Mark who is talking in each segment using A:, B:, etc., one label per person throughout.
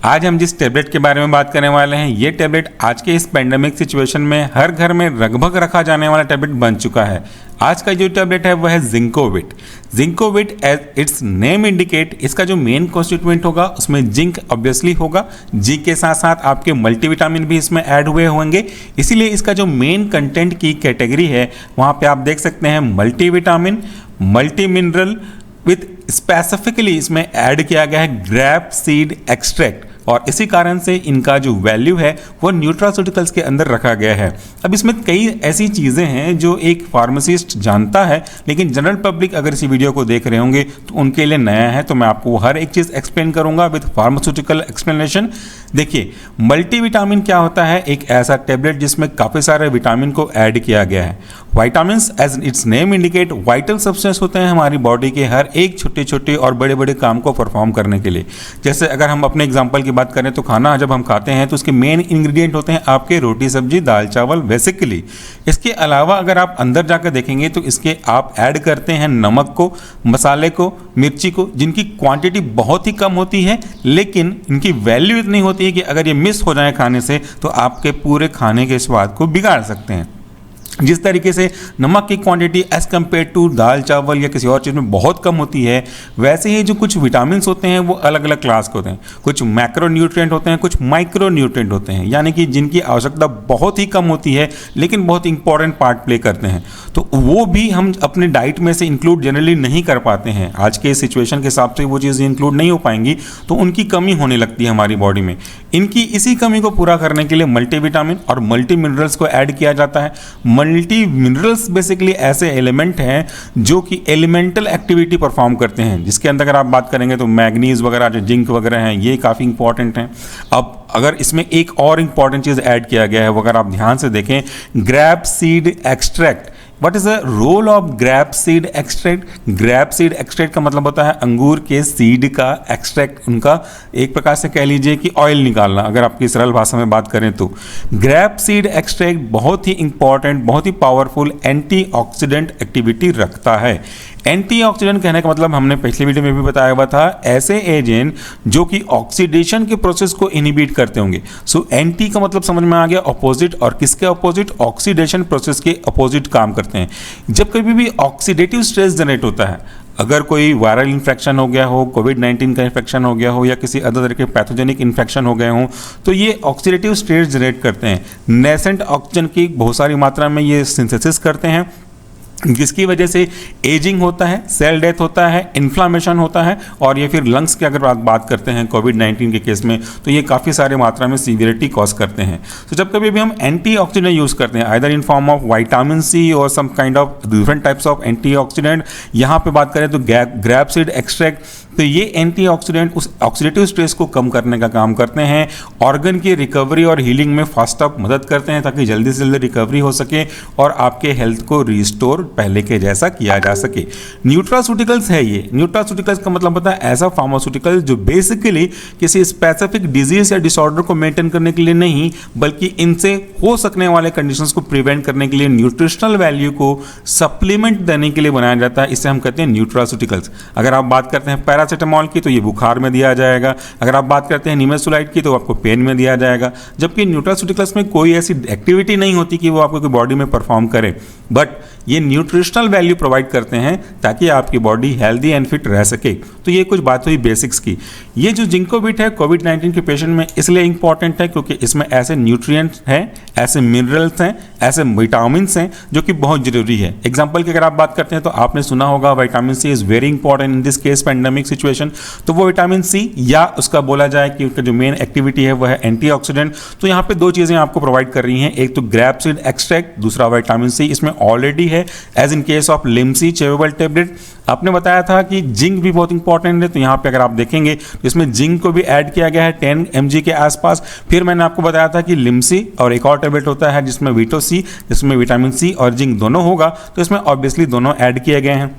A: आज हम जिस टैबलेट के बारे में बात करने वाले हैं, ये टैबलेट आज के इस पेंडेमिक सिचुएशन में हर घर में लगभग रखा जाने वाला टैबलेट बन चुका है। आज का जो टैबलेट है वह है Zincovit. Zincovit as its name indicate, इसका जो मेन कॉन्स्टिट्यूएंट होगा उसमें जिंक ऑब्वियसली होगा। जिंक के साथ साथ आपके मल्टीविटामिन भी इसमें ऐड हुए होंगे, इसीलिए इसका जो मेन कंटेंट की कैटेगरी है वहाँ पे आप देख सकते हैं multivitamin, multi mineral with specifically इसमें ऐड किया गया है ग्रैप सीड एक्सट्रैक्ट, और इसी कारण से इनका जो वैल्यू है वो न्यूट्रास्यूटिकल्स के अंदर रखा गया है। अब इसमें कई ऐसी चीज़ें हैं जो एक फार्मासिस्ट जानता है, लेकिन जनरल पब्लिक अगर इसी वीडियो को देख रहे होंगे तो उनके लिए नया है, तो मैं आपको हर एक चीज़ एक्सप्लेन करूंगा विद फार्मास्यूटिकल एक्सप्लेनेशन। देखिए, मल्टीविटामिन क्या होता है? एक ऐसा टैबलेट जिसमें काफ़ी सारे विटामिन को ऐड किया गया है। Vitamins as its name indicate vital substance होते हैं हमारी बॉडी के हर एक छोटे छोटे और बड़े बड़े काम को परफॉर्म करने के लिए। जैसे अगर हम अपने एग्जांपल की बात करें तो खाना जब हम खाते हैं तो उसके मेन इंग्रेडिएंट होते हैं आपके रोटी सब्जी दाल चावल बेसिकली। इसके अलावा अगर आप अंदर जाकर देखेंगे तो इसके आप ऐड करते हैं नमक को, मसाले को, मिर्ची को, जिनकी क्वांटिटी बहुत ही कम होती है, लेकिन इनकी वैल्यू इतनी होती है कि अगर ये मिस हो जाए खाने से तो आपके पूरे खाने के स्वाद को बिगाड़ सकते हैं। जिस तरीके से नमक की क्वांटिटी एज कम्पेयर टू दाल चावल या किसी और चीज़ में बहुत कम होती है, वैसे ही जो कुछ विटामिन्स होते हैं वो अलग अलग क्लास के होते हैं। कुछ मैक्रो न्यूट्रिएंट होते हैं, कुछ माइक्रो न्यूट्रिएंट होते हैं, यानी कि जिनकी आवश्यकता बहुत ही कम होती है लेकिन बहुत इंपॉर्टेंट पार्ट प्ले करते हैं। तो वो भी हम अपने डाइट में से इंक्लूड जनरली नहीं कर पाते हैं। आज के सिचुएशन के हिसाब से वो चीज़ें इंक्लूड नहीं हो पाएंगी, तो उनकी कमी होने लगती है हमारी बॉडी में। इनकी इसी कमी को पूरा करने के लिए मल्टीविटामिन और मल्टी मिनरल्स को ऐड किया जाता है। मल्टी मिनरल्स बेसिकली ऐसे एलिमेंट हैं जो कि एलिमेंटल एक्टिविटी परफॉर्म करते हैं, जिसके अंदर अगर आप बात करेंगे तो मैग्नीज वगैरह जो जिंक वगैरह हैं ये काफ़ी इंपॉर्टेंट हैं। अब अगर इसमें एक और इंपॉर्टेंट चीज़ ऐड किया गया है, वो अगर आप ध्यान से देखें, grab seed extract. What is the role of grape seed extract? Grab seed extract का मतलब होता है अंगूर के सीड का एक्सट्रैक्ट, उनका एक प्रकार से कह लीजिए कि ऑयल निकालना, अगर आपकी सरल भाषा में बात करें तो। ग्रैप सीड एक्सट्रैक्ट बहुत ही इंपॉर्टेंट, बहुत ही पावरफुल एंटीऑक्सीडेंट एक्टिविटी रखता है। एंटीऑक्सीडेंट कहने का मतलब हमने पिछले वीडियो में भी बताया हुआ था, ऐसे एजेंट जो कि ऑक्सीडेशन के प्रोसेस को इनहिबिट करते होंगे। सो एंटी का मतलब समझ में आ गया, अपोजिट, और किसके अपोजिट? ऑक्सीडेशन प्रोसेस के अपोजिट काम करते हैं। जब कभी भी ऑक्सीडेटिव स्ट्रेस जनरेट होता है, अगर कोई वायरल इन्फेक्शन हो गया हो, कोविड-19 का इन्फेक्शन हो गया हो या किसी अदर तरह के पैथोजेनिक इन्फेक्शन हो गए हों, तो ये ऑक्सीडेटिव स्ट्रेस जनरेट करते हैं। नेसेंट ऑक्सीजन की बहुत सारी मात्रा में ये सिंथेसिस करते हैं, जिसकी वजह से एजिंग होता है, सेल डेथ होता है, इन्फ्लामेशन होता है, और ये फिर लंग्स की अगर बात करते हैं कोविड-19 के केस में तो ये काफ़ी सारे मात्रा में सीवियरिटी कॉज करते हैं। तो जब कभी भी हम एंटीऑक्सीडेंट यूज़ करते हैं either in form of vitamin C और some kind of different types of antioxidant, यहाँ पे बात करें तो ग्रैप सीड एक्सट्रैक्ट, तो ये एंटीऑक्सीडेंट उस ऑक्सीडेटिव स्ट्रेस को कम करने का काम करते हैं, ऑर्गन की रिकवरी और हीलिंग में फास्ट अप मदद करते हैं ताकि जल्दी से जल्दी रिकवरी हो सके और आपके हेल्थ को रिस्टोर पहले के जैसा किया जा सके। न्यूट्रास्यूटिकल्स है ये। न्यूट्रास्यूटिकल्स का मतलब होता है ऐसा फार्मास्यूटिकल जो बेसिकली किसी स्पेसिफिक डिजीज या डिसऑर्डर को मेंटेन करने के लिए नहीं, बल्कि इनसे हो सकने वाले कंडीशंस को प्रिवेंट करने के लिए न्यूट्रिशनल वैल्यू को सप्लीमेंट देने के लिए बनाया जाता है। इसे हम कहते हैं न्यूट्रास्यूटिकल्स। अगर आप बात करते हैं पैरासिटामोल की तो ये बुखार में दिया जाएगा, अगर आप बात करते हैं निमेसुलाइड की तो आपको पेन में दिया जाएगा, जबकि न्यूट्रास्यूटिकल्स में कोई ऐसी एक्टिविटी नहीं होती कि वो आपको बॉडी में परफॉर्म करे, बट ये न्यूट्रिशनल वैल्यू प्रोवाइड करते हैं ताकि आपकी बॉडी हेल्दी एंड फिट रह सके। तो ये कुछ बात हुई बेसिक्स की। ये जो जिंकोविट है कोविड-19 के पेशेंट में इसलिए इंपॉर्टेंट है क्योंकि इसमें ऐसे न्यूट्रिएंट्स हैं, ऐसे मिनरल्स हैं, ऐसे विटामिन्स हैं जो कि बहुत जरूरी है। एग्जाम्पल की अगर आप बात करते हैं तो आपने सुना होगा vitamin C is very important in this case pandemic situation. तो वो विटामिन सी, या उसका बोला जाए कि उसका जो मेन एक्टिविटी है वह है एंटीऑक्सीडेंट। तो यहाँ पे दो चीज़ें आपको प्रोवाइड कर रही हैं, एक तो ग्रैप सीड एक्सट्रैक्ट, दूसरा विटामिन सी इसमें ऑलरेडी है as in case of Limcee chewable tablet. आपने बताया था कि जिंक भी बहुत इंपॉर्टेंट है, तो यहाँ पे अगर आप देखेंगे तो इसमें जिंक को भी ऐड किया गया है 10 mg के आसपास। फिर मैंने आपको बताया था कि लिम्सी और एक और टैबलेट होता है जिसमें वीटो सी, जिसमें विटामिन सी और जिंक दोनों होगा, तो इसमें ऑब्वियसली दोनों ऐड किए गए हैं।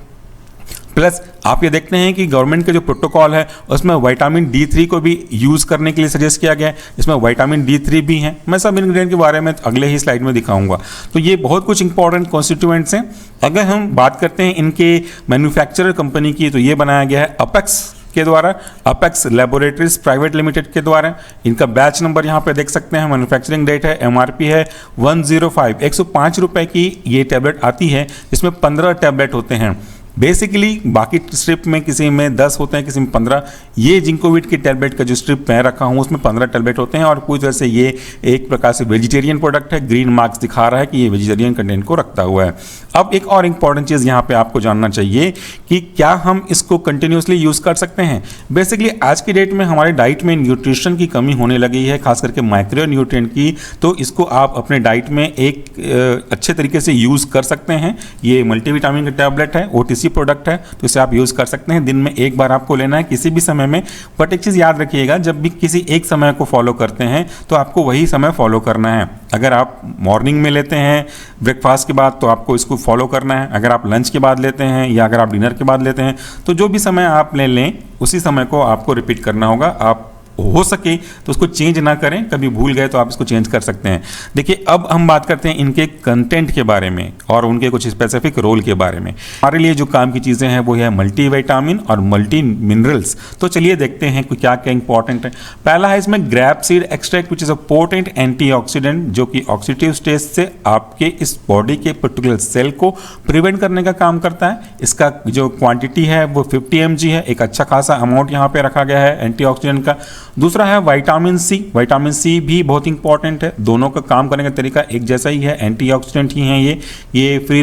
A: प्लस आप ये देखते हैं कि गवर्नमेंट का जो प्रोटोकॉल है उसमें विटामिन D3 को भी यूज़ करने के लिए सजेस्ट किया गया है। इसमें विटामिन D3 भी है, मैं सब इंग्रेडिएंट के बारे में अगले ही स्लाइड में दिखाऊंगा। तो ये बहुत कुछ इंपॉर्टेंट कॉन्स्टिट्यूएंट्स हैं। अगर हम बात करते हैं इनके मैन्युफैक्चरर कंपनी की, तो ये बनाया गया है अपेक्स के द्वारा, अपेक्स लेबोरेटरीज प्राइवेट लिमिटेड के द्वारा। इनका बैच नंबर यहाँ पे देख सकते हैं, मैन्युफैक्चरिंग डेट है, एमआरपी है 105, 105 रुपए की ये टैबलेट आती है, जिसमें 15 टैबलेट होते हैं। बेसिकली बाकी स्ट्रिप में किसी में 10 होते हैं, किसी में 15। ये जिंकोविट की टैबलेट का जो स्ट्रिप मैं रखा हूँ उसमें 15 टैबलेट होते हैं और पूरी तरह से ये एक प्रकार से वेजिटेरियन प्रोडक्ट है। ग्रीन मार्क्स दिखा रहा है कि ये वेजिटेरियन कंटेंट को रखता हुआ है। अब एक और इंपॉर्टेंट चीज़ यहाँ पे आपको जानना चाहिए कि क्या हम इसको कंटिन्यूसली यूज़ कर सकते हैं। बेसिकली आज की डेट में हमारे डाइट में न्यूट्रिशन की कमी होने लगी है, खास करके माइक्रो न्यूट्रिएंट की, तो इसको आप अपने डाइट में एक अच्छे तरीके से यूज़ कर सकते हैं। ये मल्टीविटामिन का टैबलेट है, OTC प्रोडक्ट है, तो इसे आप यूज़ कर सकते हैं। दिन में एक बार आपको लेना है किसी भी समय में, बट एक चीज़ याद रखिएगा, जब भी किसी एक समय को फॉलो करते हैं तो आपको वही समय फॉलो करना है। अगर आप मॉर्निंग में लेते हैं ब्रेकफास्ट के बाद तो आपको इसको फॉलो करना है। अगर आप लंच के बाद लेते हैं या अगर आप डिनर के बाद लेते हैं तो जो भी समय आप ले लें उसी समय को आपको रिपीट करना होगा। आप हो सके तो उसको चेंज ना करें, कभी भूल गए तो आप इसको चेंज कर सकते हैं। देखिए अब हम बात करते हैं इनके कंटेंट के बारे में और उनके कुछ स्पेसिफिक रोल के बारे में। हमारे लिए जो काम की चीज़ें हैं वो है मल्टीविटामिन और मल्टी मिनरल्स। तो चलिए देखते हैं कि क्या क्या इंपॉर्टेंट है। पहला है इसमें grab seed extract which is a potent antioxidant, जो कि ऑक्सीडेटिव स्टेज से आपके इस बॉडी के पर्टिकुलर सेल को प्रिवेंट करने का काम करता है। इसका जो क्वांटिटी है वो 50 mg है, एक अच्छा खासा अमाउंट यहाँ पे रखा गया है एंटीऑक्सीडेंट का। दूसरा है विटामिन सी। विटामिन सी भी बहुत इंपॉर्टेंट है, दोनों का काम करने का तरीका एक जैसा ही है, एंटीऑक्सीडेंट ही हैं ये फ्री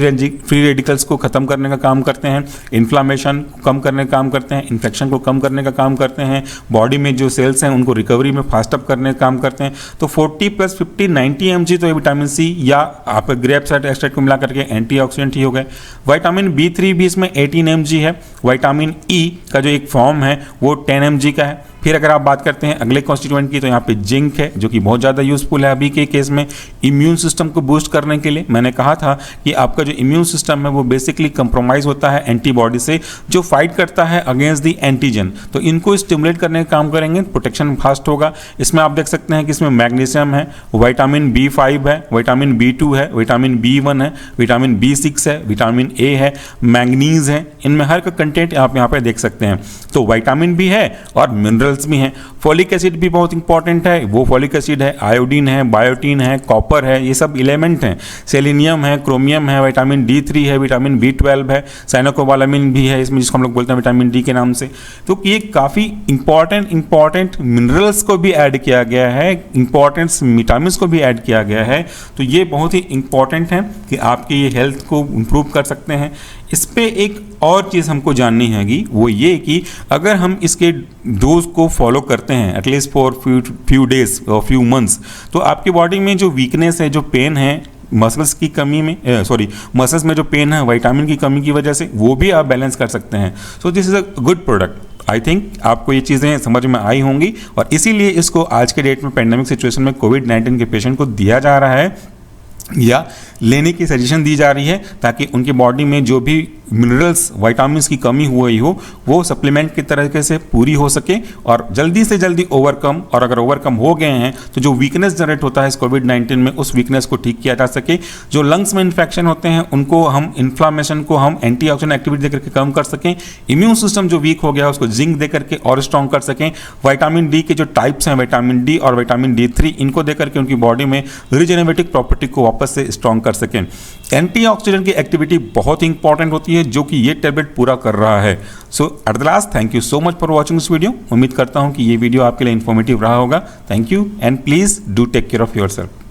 A: रेडिकल्स को खत्म करने का काम करते हैं, इन्फ्लामेशन को कम करने का काम करते हैं, इन्फेक्शन को कम करने का काम करते हैं, बॉडी में जो सेल्स हैं उनको रिकवरी में फास्ट अप करने का काम करते हैं। तो 40 + 50 90 mg तो ये विटामिन सी या आप ग्रेप साइड एक्सट्रैक्ट को मिला करके एंटीऑक्सीडेंट ही हो गए। विटामिन B3 भी इसमें 18 mg है। विटामिन ई का जो एक फॉर्म है वो 10 mg का है। फिर अगर आप बात करते हैं अगले कॉन्स्टिट्यूएंट की तो यहाँ पे जिंक है, जो कि बहुत ज़्यादा यूजफुल है अभी के केस में इम्यून सिस्टम को बूस्ट करने के लिए। मैंने कहा था कि आपका जो इम्यून सिस्टम है वो बेसिकली कंप्रोमाइज होता है एंटीबॉडी से, जो फाइट करता है अगेंस्ट दी एंटीजन। तो इनको स्टिमुलेट करने का काम करेंगे, प्रोटेक्शन फास्ट होगा। इसमें आप देख सकते हैं कि इसमें मैग्नीशियम है, विटामिन B5 है, विटामिन B2 है, विटामिन B1 है, विटामिन B6 है, विटामिन A है, मैंगनीज है। इनमें हर का कंटेंट आप यहाँ पे देख सकते हैं। तो विटामिन भी है और मिनरल्स भी हैं। फोलिक एसिड भी बहुत इंपॉर्टेंट है, वो फोलिक एसिड है, आयोडीन है, बायोटीन है, कॉपर है, ये सब एलिमेंट हैं। सेलेनियम है, क्रोमियम है, विटामिन D3 है, विटामिन B12 है, साइनोकोबालामिन भी है इसमें, जिसको हम लोग बोलते हैं विटामिन डी के नाम से। तो ये काफ़ी इंपॉर्टेंट मिनरल्स को भी ऐड किया गया है, इंपॉर्टेंट विटामिन को भी ऐड किया गया है। तो ये बहुत ही इंपॉर्टेंट है कि आपकी ये हेल्थ को इम्प्रूव कर सकते हैं। इस पे एक और चीज़ हमको जाननी हैगी, वो ये कि अगर हम इसके डोज को फॉलो करते हैं एटलीस्ट फॉर फ्यू डेज और फ्यू मंथ्स, तो आपकी बॉडी में जो वीकनेस है, जो पेन है मसल्स की कमी में मसल्स में जो पेन है विटामिन की कमी की वजह से, वो भी आप बैलेंस कर सकते हैं। So this is a good product. I think आपको ये चीज़ें समझ में आई होंगी और इसीलिए इसको आज के डेट में पेंडेमिक सिचुएशन में कोविड-19 के पेशेंट को दिया जा रहा है या लेने की सजेशन दी जा रही है, ताकि उनकी बॉडी में जो भी मिनरल्स विटामिन की कमी हुई हो वो सप्लीमेंट की तरीके से पूरी हो सके और जल्दी से जल्दी ओवरकम, और अगर ओवरकम हो गए हैं तो जो वीकनेस जनरेट होता है इस कोविड-19 में, उस वीकनेस को ठीक किया जा सके। जो लंग्स में इन्फेक्शन होते हैं उनको हम इन्फ्लामेशन को हम एंटीऑक्सीडेंट एक्टिविटी दे करके कम कर सकें। इम्यून सिस्टम जो वीक हो गया है उसको जिंक दे करके और स्ट्रॉन्ग कर सकें। विटामिन डी के जो टाइप्स हैं विटामिन डी और विटामिन D3, इनको दे करके उनकी बॉडी में रिजेनरेटिव प्रॉपर्टी को वापस से स्ट्रॉन्ग कर सकें। एंटीऑक्सीडेंट की एक्टिविटी बहुत इंपॉर्टेंट होती है, जो कि ये टैबलेट पूरा कर रहा है। So at the last, thank you so much for watching this video. उम्मीद करता हूँ कि ये वीडियो आपके लिए इन्फॉर्मेटिव रहा होगा। Thank you and please do take care of yourself.